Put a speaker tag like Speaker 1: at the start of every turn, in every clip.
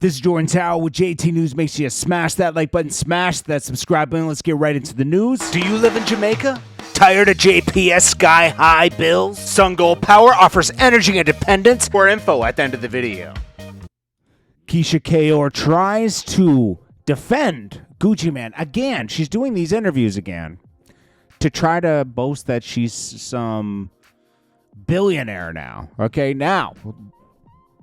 Speaker 1: This is JordanTower with JT News. Make sure you smash that like button, smash that subscribe button. Let's get right into the news.
Speaker 2: Do you live in Jamaica? Tired of JPS sky-high bills? SunGold Power offers energy independence. More info at the end of the video.
Speaker 1: Keisha Kaur tries to defend Gucci Mane again. She's doing these interviews again to try to boast that she's some billionaire now. Okay, now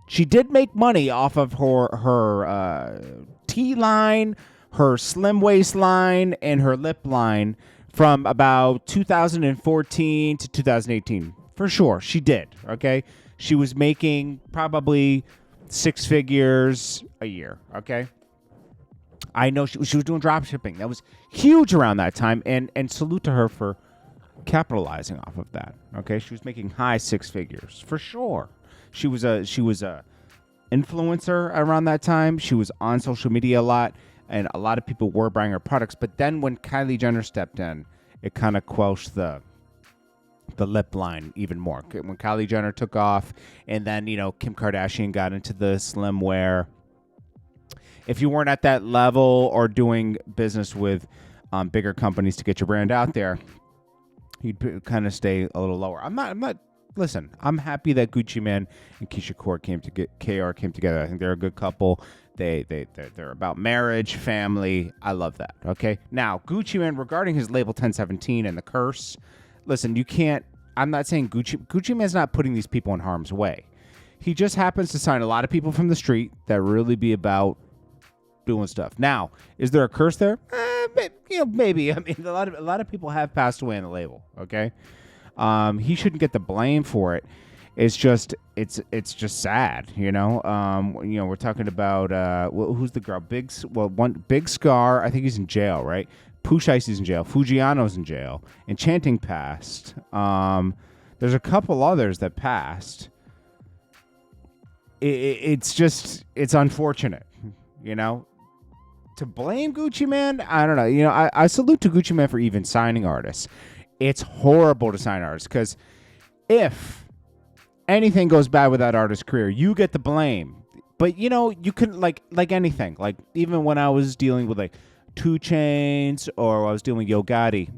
Speaker 1: she did make money off of her T-line, her slim waistline, and her lip line from about 2014 to 2018. For sure, she did, okay? She was making probably six figures a year, okay? I know she was doing drop shipping. That was huge around that time, and salute to her for capitalizing off of that, okay? She was making high six figures, for sure. She was a influencer around that time. She was on social media a lot, and a lot of people were buying her products. But then when Kylie Jenner stepped in, it kind of quelched the lip line even more. When Kylie Jenner took off, and then Kim Kardashian got into the slim wear. If you weren't at that level or doing business with bigger companies to get your brand out there, you'd kind of stay a little lower. I'm not. Listen, I'm happy that Gucci Mane and Keisha Kaur came together. I think they're a good couple. They're about marriage, family. I love that. Okay. Now, Gucci Mane, regarding his label 1017 and the curse, listen, you can't. I'm not saying Gucci Mane's not putting these people in harm's way. He just happens to sign a lot of people from the street that really be about doing stuff. Now, is there a curse there? Maybe. I mean, a lot of people have passed away in the label. Okay. He shouldn't get the blame for it. It's just sad, we're talking about who's the girl? Big Scar. I think he's in jail, right? Pooh Shicey's in jail. Fujiano's in jail. Enchanting passed. There's a couple others that passed. It's unfortunate, To blame Gucci Mane, I don't know. I salute to Gucci Mane for even signing artists. It's horrible to sign artists because if anything goes bad with that artist's career, you get the blame. But you can like anything. Like even when I was dealing with like 2 Chainz or I was dealing with Yo Gotti,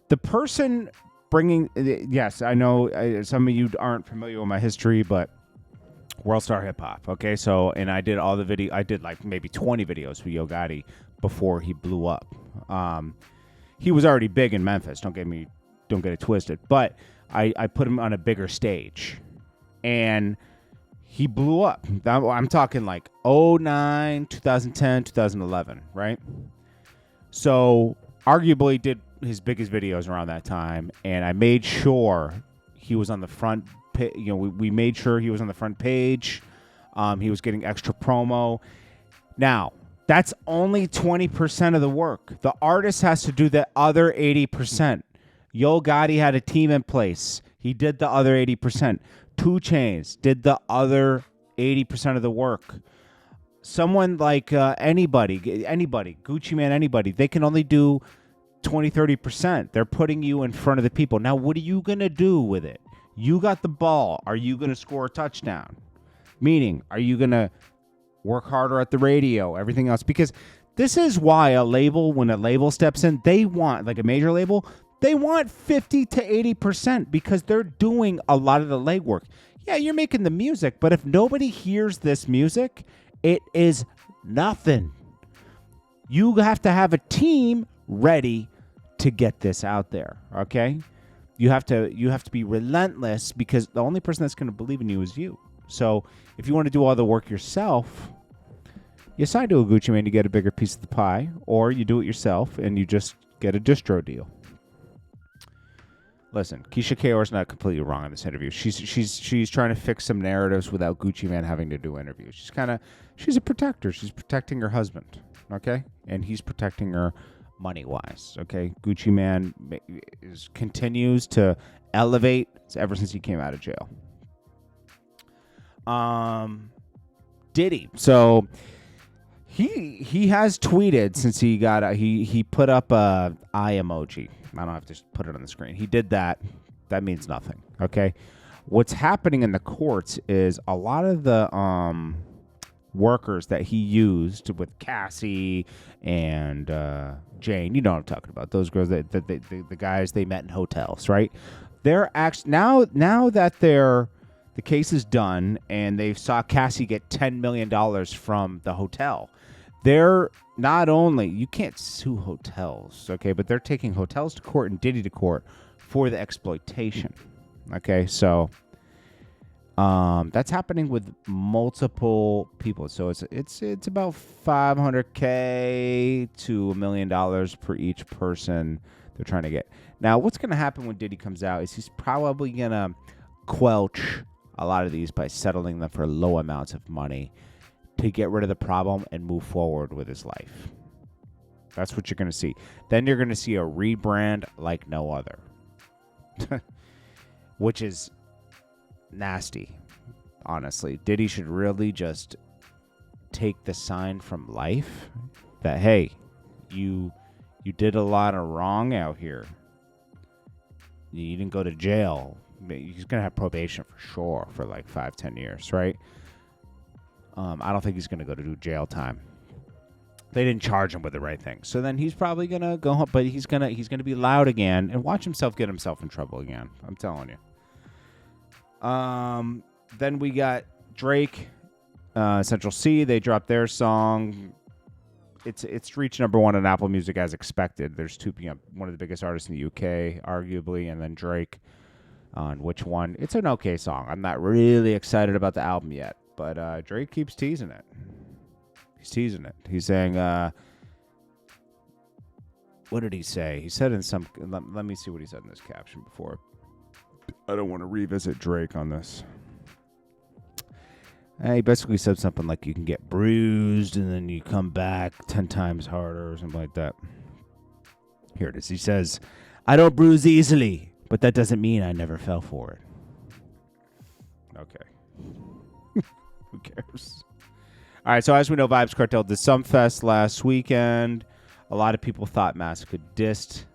Speaker 1: the person bringing yes, I know some of you aren't familiar with my history, but World Star Hip Hop. Okay, so and I did all the video. I did like maybe 20 videos for Yo Gotti before he blew up. He was already big in Memphis. Don't get it twisted. But I put him on a bigger stage, and he blew up. I'm talking like 2009, 2010, 2011, right? So arguably did his biggest videos around that time, and I made sure he was on the front. We made sure he was on the front page. He was getting extra promo. Now, that's only 20% of the work. The artist has to do the other 80%. Yo Gotti had a team in place. He did the other 80%. 2 Chainz did the other 80% of the work. Someone like anybody, Gucci Mane, anybody, they can only do 20, 30%. They're putting you in front of the people. Now, what are you going to do with it? You got the ball. Are you going to score a touchdown? Meaning, are you going to work harder at the radio, everything else? Because this is why when a label steps in, they want, like a major label, they want 50 to 80% because they're doing a lot of the legwork. Yeah, you're making the music, but if nobody hears this music, it is nothing. You have to have a team ready to get this out there, okay? You have to be relentless because the only person that's going to believe in you is you. So if you want to do all the work yourself, you sign to a Gucci Mane to get a bigger piece of the pie, or you do it yourself and you just get a distro deal. Listen, Keisha Kaur is not completely wrong in this interview. She's trying to fix some narratives without Gucci Mane having to do interviews. She's a protector. She's protecting her husband, okay, and he's protecting her money-wise, okay. Gucci Mane continues to elevate ever since he came out of jail. Diddy. So he has tweeted since he got out. He put up a eye emoji. I don't have to put it on the screen. He did that. That means nothing. Okay. What's happening in the courts is a lot of the workers that he used with Cassie and Jane. You know what I'm talking about. Those girls, the guys they met in hotels, right? They're actually now that the case is done and they saw Cassie get $10 million from the hotel. They're not only, you can't sue hotels, okay, but they're taking hotels to court and Diddy to court for the exploitation. Okay, so that's happening with multiple people. So it's about $500K to $1 million per each person they're trying to get. Now, what's going to happen when Diddy comes out is he's probably going to quelch a lot of these by settling them for low amounts of money to get rid of the problem and move forward with his life. That's what you're going to see. Then you're going to see a rebrand like no other, which is nasty, honestly. Diddy should really just take the sign from life that, hey, you did a lot of wrong out here. You didn't go to jail. He's going to have probation for sure for like 5-10 years, right? I don't think he's going to go to do jail time. They didn't charge him with the right thing. So then he's probably going to go home, but he's going to be loud again and watch himself get himself in trouble again. I'm telling you. Then we got Drake, Central C. They dropped their song. It's reached number 1 on Apple Music as expected. There's one of the biggest artists in the UK, arguably, and then Drake on which one. It's an okay song. I'm not really excited about the album yet, but Drake keeps teasing it. He's teasing it. He's saying, what did he say? He said in some, let me see what he said in this caption before. I don't want to revisit Drake on this. He basically said something like you can get bruised and then you come back 10 times harder or something like that. Here it is. He says, I don't bruise easily, but that doesn't mean I never fell for it. Okay. Who cares? All right, so as we know, Vybz Kartel did Sumfest last weekend. A lot of people thought Masicka dissed.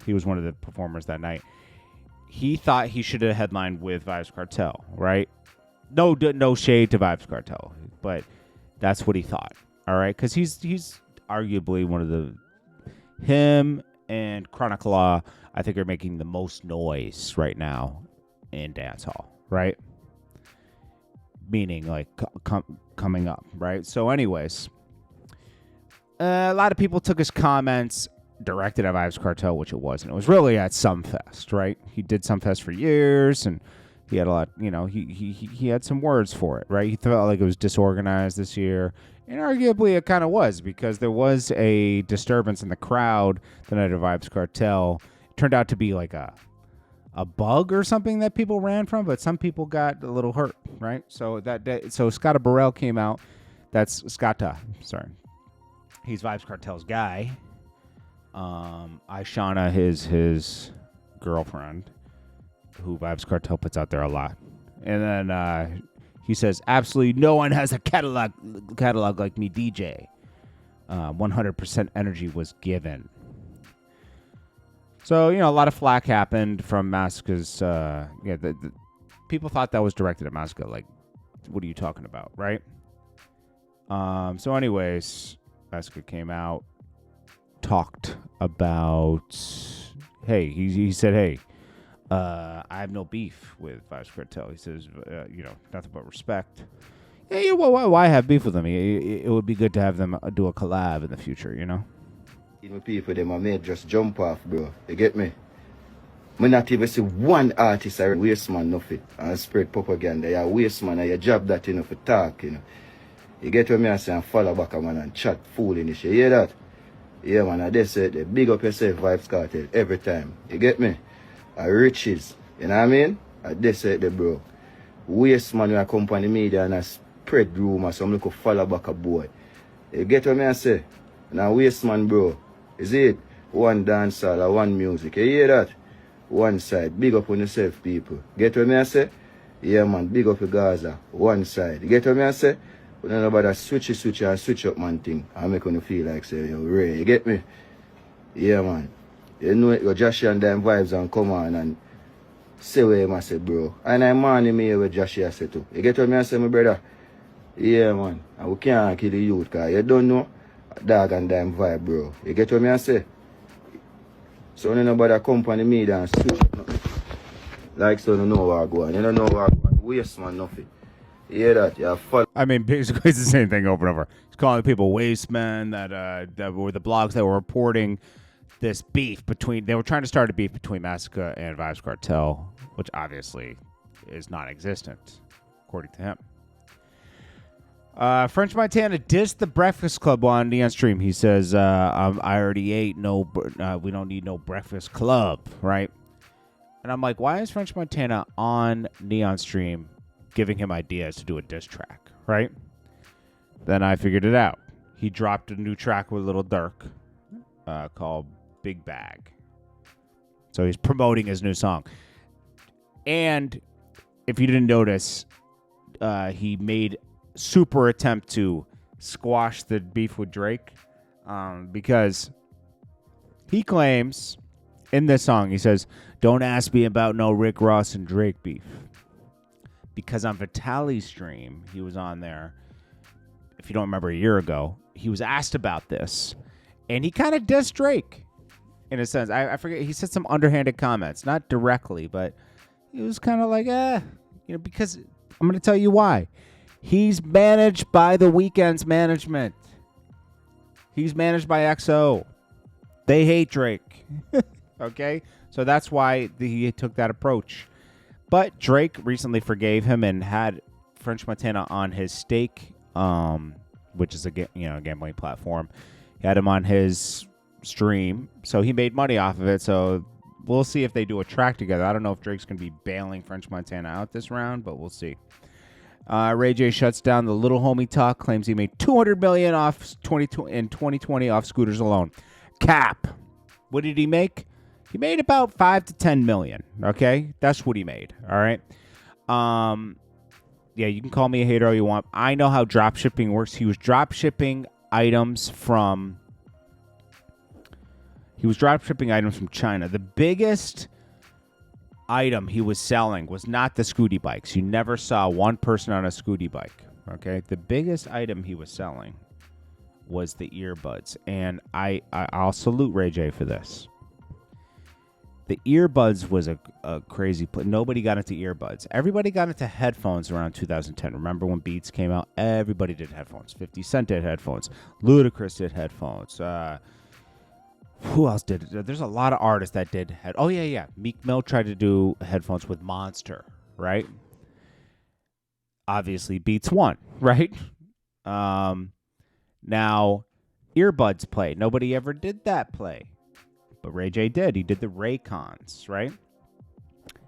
Speaker 1: He was one of the performers that night. He thought he should have headlined with Vybz Kartel, right? No shade to Vybz Kartel, but that's what he thought. All right, because he's arguably one of him and Chronic Law, I think, are making the most noise right now in dancehall, right? Meaning like coming up, right? So, anyways, a lot of people took his comments directed at Vybz Kartel, which it wasn't. It was really at Sumfest, right? He did Sumfest for years, and he had a lot, he had some words for it, right? He felt like it was disorganized this year, and arguably it kind of was, because there was a disturbance in the crowd the night of Vybz Kartel. It turned out to be like a bug or something that people ran from, but some people got a little hurt, right? So so Scotta Burrell came out. That's Scotta, sorry. He's Vybz Kartel's guy. Aishana, his girlfriend, who Vybz Kartel puts out there a lot. And then he says, absolutely no one has a catalog like me, DJ. 100% energy was given. So, a lot of flack happened from Masicka's. The people thought that was directed at Masicka. Like, what are you talking about, right? So, anyways, Masicka came out, talked about, hey, he said, hey, I have no beef with Vybz Kartel. He says, nothing but respect. Yeah, why have beef with them? It would be good to have them do a collab in the future,
Speaker 3: Even people, them, I may just jump off, bro. You get me? I not even see one artist I waste man nothing and spread propaganda. You waste man and your job that for talk, You get what me I say and follow back a man and chat foolish. You hear that? Yeah, man, and they say they big up yourself, Vybz Kartel, every time. You get me? Riches. You know what I mean? And they say they bro. Waste man when I come on the media and I spread rumors, so I'm looking follow back a boy. You get what me I say? Now waste man, bro. Is it? One dancehall or one music. You hear that? One side. Big up on yourself, people. Get what me I say? Yeah, man. Big up your Gaza. One side. You get what me I say? We don't know about that switch up man thing. I make you feel like say, yo, Ray. You get me? Yeah, man. You know your Joshua and them vibes and come on and say what you must say, bro. And I'm man me with Joshua say too. You get what me I say, my brother? Yeah, man. And we can't kill the youth, because you don't know dog and dime vibe, bro. You get what me I say? So nobody come on the media and switch up nothing. Like so you know what go on. You don't know what go on. Waste man nothing. You hear that? You're full.
Speaker 1: I mean, basically it's the same thing over and over. He's calling people waste men that were the blogs that were reporting this beef between. They were trying to start a beef between Masicka and Vybz Kartel, which obviously is non-existent, according to him. French Montana dissed the Breakfast Club on Neon Stream. He says, I already ate. We don't need no Breakfast Club, right? And I'm like, why is French Montana on Neon Stream giving him ideas to do a diss track, right? Then I figured it out. He dropped a new track with Lil Durk called Big Bag. So he's promoting his new song. And if you didn't notice, he made super attempt to squash the beef with Drake because he claims in this song, he says, don't ask me about no Rick Ross and Drake beef. Because on Vitaly's stream, he was on there, if you don't remember a year ago, he was asked about this. And he kind of dissed Drake, in a sense. I forget, he said some underhanded comments. Not directly, but he was kind of like, because I'm going to tell you why. He's managed by the Weeknd's management. He's managed by XO. They hate Drake. Okay? So that's why he took that approach. But Drake recently forgave him and had French Montana on his Stake, which is a gambling platform. He had him on his stream, so he made money off of it. So we'll see if they do a track together. I don't know if Drake's going to be bailing French Montana out this round, but we'll see. Ray J shuts down the Little Homie talk, claims he made $200 million in 2020 off scooters alone. Cap. What did he make? He made about $5 to $10 million. Okay, that's what he made. All right. Yeah, you can call me a hater all you want. I know how drop shipping works. He was drop shipping items from China. The biggest item he was selling was not the Scooty bikes. You never saw one person on a Scooty bike. Okay, the biggest item he was selling was the earbuds, and I'll salute Ray J for this. The earbuds was a crazy play. Nobody got into earbuds. Everybody got into headphones around 2010. Remember when Beats came out? Everybody did headphones. 50 Cent did headphones. Ludacris did headphones. Who else did it? There's a lot of artists that did Oh, yeah. Meek Mill tried to do headphones with Monster, right? Obviously, Beats won, right? Now, earbuds play. Nobody ever did that play. But Ray J did. He did the Raycons, right?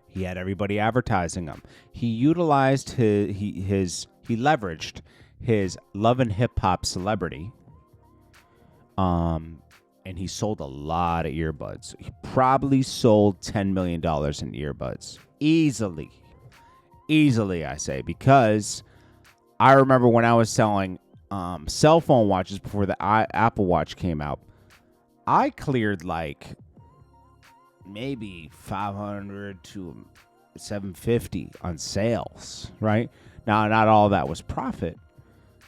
Speaker 1: He had everybody advertising them. He utilized he leveraged his love and hip hop celebrity. And he sold a lot of earbuds. He probably sold $10 million in earbuds. Easily, I say, because I remember when I was selling cell phone watches before the Apple Watch came out, I cleared like maybe 500 to 750 on sales, right? Now, not all that was profit,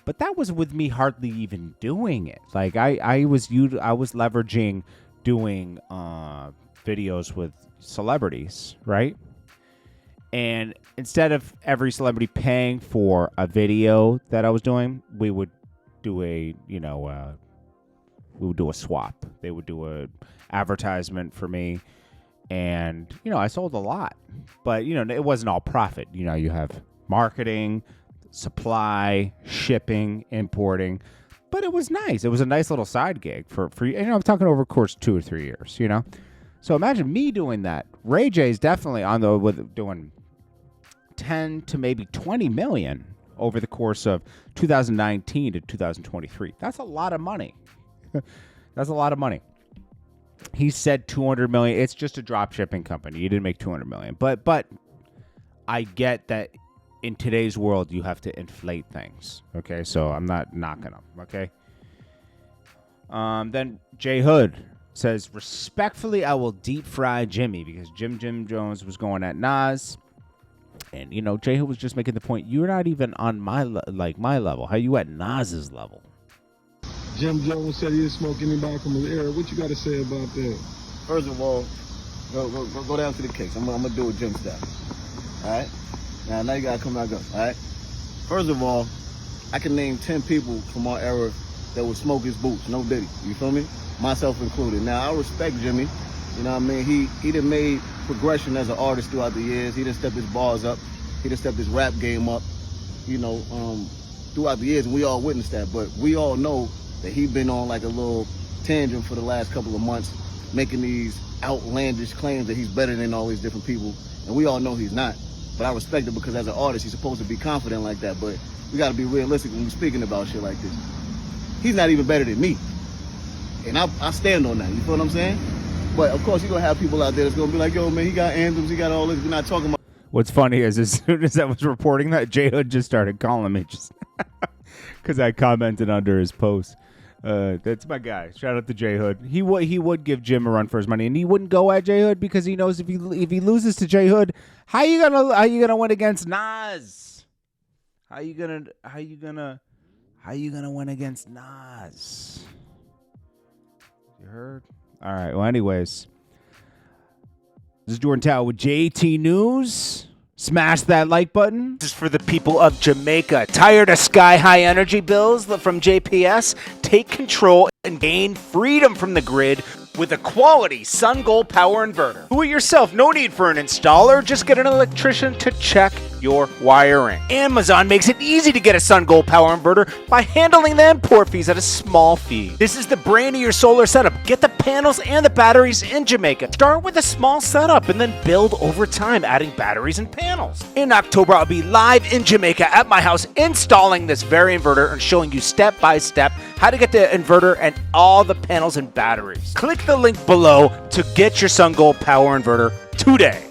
Speaker 1: but that was with me hardly even doing it. Like I was leveraging doing videos with celebrities, right? And instead of every celebrity paying for a video that I was doing, we would do a swap. They would do a advertisement for me, and I sold a lot, but it wasn't all profit. You have marketing, supply, shipping, importing, but it was nice. It was a nice little side gig for I'm talking over the course of 2 or 3 years. So imagine me doing that. Ray J's definitely doing 10 to maybe 20 million over the course of 2019 to 2023. That's a lot of money. That's a lot of money. He said 200 million. It's just a drop shipping company. He didn't make 200 million. But I get that in today's world you have to inflate things. Okay, so I'm not knocking him. Okay. Then J Hood says, respectfully, I will deep fry Jimmy, because Jim Jones was going at Nas, And, you know, J Hood was just making the point, you're not even on my level. How you at Nas's level?
Speaker 4: Jim Jones said he didn't smoke anybody from his era. What you got to say about that?
Speaker 3: First of all, go down to the case. I'm gonna do a Jim style. All right. Now you gotta come back up. All right. First of all, I can name 10 people from our era that would smoke his boots. No Diddy. You feel me? Myself included. Now I respect Jimmy. You know what I mean? He done made progression as an artist throughout the years. He done stepped his bars up. He done stepped his rap game up. You know, throughout the years, and we all witnessed that. But we all know that he been on like a little tangent for the last couple of months, making these outlandish claims that he's better than all these different people, and we all know he's not. But I respect it because as an artist, he's supposed to be confident like that. But we got to be realistic when we're speaking about shit like this. He's not even better than me, and I stand on that. You feel what I'm saying? But of course, you're gonna have people out there that's gonna be like, "Yo, man, he got anthems, he got all this." We're not talking about.
Speaker 1: What's funny is as soon as I was reporting that, J Hood just started calling me just because I commented under his post. That's my guy. Shout out to J Hood. He would give Jim a run for his money, and he wouldn't go at J Hood because he knows if he loses to J Hood, how you gonna win against Nas? How you gonna win against Nas? You heard? All right. Well, anyways, this is JordanTower with JT News. Smash that like button.
Speaker 2: This is for the people of Jamaica. Tired of sky-high energy bills from JPS? Take control and gain freedom from the grid with a quality Sun Gold power inverter. Do it yourself. No need for an installer. Just get an electrician to check your wiring. Amazon makes it easy to get a Sun Gold power inverter by handling the import fees at a small fee. This is the brain of your solar setup. Get the panels and the batteries in Jamaica. Start with a small setup and then build over time, adding batteries and panels. In October, I'll be live in Jamaica at my house installing this very inverter and showing you step by step how to get the inverter and all the panels and batteries. Click the link below to get your Sun Gold power inverter today.